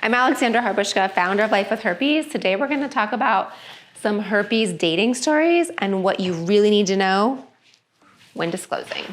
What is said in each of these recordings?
I'm Alexandra Harbushka, founder of Life with Herpes. Today we're going to talk about some herpes dating stories and what you really need to know when disclosing.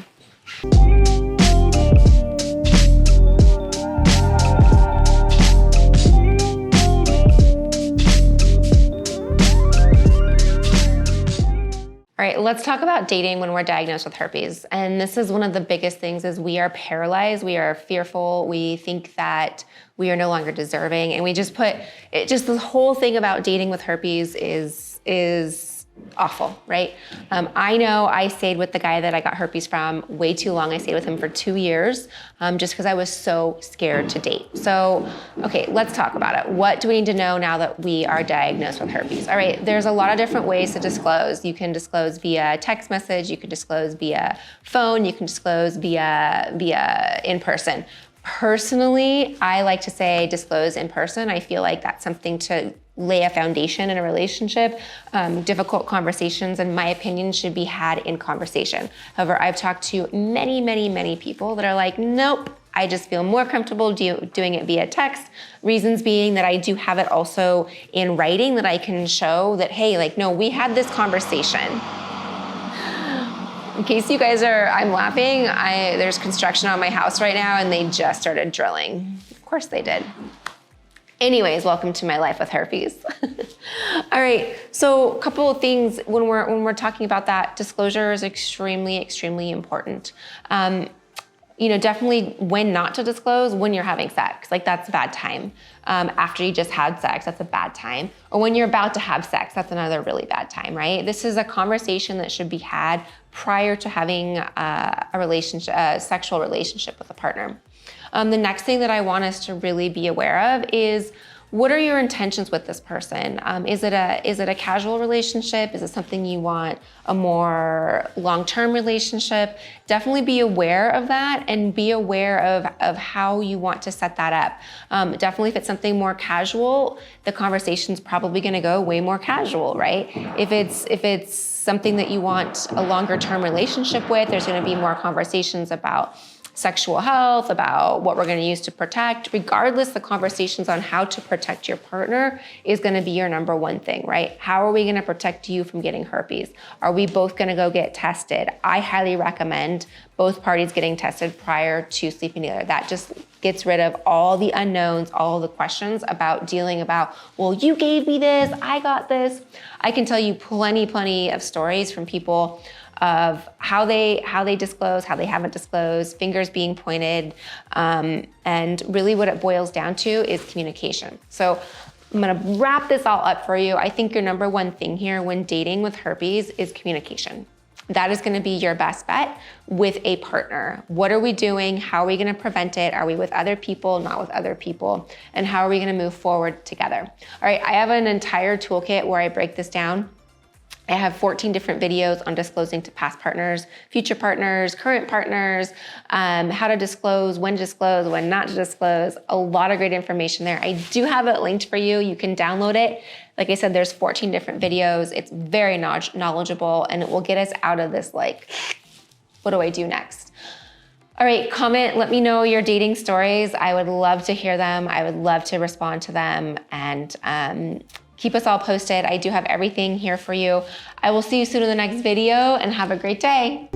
All right, let's talk about dating when we're diagnosed with herpes. And this is one of the biggest things is we are paralyzed, we are fearful, we think that we are no longer deserving. And we just put, the whole thing about dating with herpes is awful, right? I know I stayed with the guy that I got herpes from way too long. I stayed with him for 2 years just because I was so scared to date. So, okay, let's talk about it. What do we need to know now that we are diagnosed with herpes? All right, there's a lot of different ways to disclose. You can disclose via text message, you can disclose via phone, you can disclose via in person. Personally, I like to say disclose in person. I feel like that's something to lay a foundation in a relationship. Difficult conversations, in my opinion, should be had in conversation. However, I've talked to many people that are like, nope, I just feel more comfortable doing it via text. Reasons being that I do have it also in writing that I can show that, hey, like, no, we had this conversation. In case you guys I'm laughing, there's construction on my house right now and they just started drilling. Of course they did. Anyways, welcome to my Life with Herpes. All right, so a couple of things when we're talking about that, disclosure is extremely important. Definitely when not to disclose, when you're having sex, like that's a bad time. After you just had sex, that's a bad time. Or when you're about to have sex, that's another really bad time, right? This is a conversation that should be had prior to having a sexual relationship with a partner. The next thing that I want us to really be aware of is, what are your intentions with this person? Is it a casual relationship? Is it something you want a more long-term relationship? Definitely be aware of that and be aware of how you want to set that up. Definitely if it's something more casual, the conversation's probably gonna go way more casual, right? If it's something that you want a longer-term relationship with, there's gonna be more conversations about sexual health, about what we're going to use to protect. Regardless, the conversations on how to protect your partner is going to be your number one thing, right? How are we going to protect you from getting herpes? Are we both going to go get tested? I highly recommend both parties getting tested prior to sleeping together. That just gets rid of all the unknowns, all the questions about well, you gave me this, I got this. I can tell you plenty of stories from people of how they disclose, how they haven't disclosed, fingers being pointed, and really what it boils down to is communication. So I'm gonna wrap this all up for you. I think your number one thing here when dating with herpes is communication. That is gonna be your best bet with a partner. What are we doing? How are we gonna prevent it? Are we with other people, not with other people? And how are we gonna move forward together? All right, I have an entire toolkit where I break this down. I have 14 different videos on disclosing to past partners, future partners, current partners, how to disclose, when not to disclose, a lot of great information there. I do have it linked for you. You can download it. Like I said, there's 14 different videos. It's very knowledgeable and it will get us out of this like, what do I do next? All right, comment, let me know your dating stories. I would love to hear them. I would love to respond to them and keep us all posted. I do have everything here for you. I will see you soon in the next video and have a great day.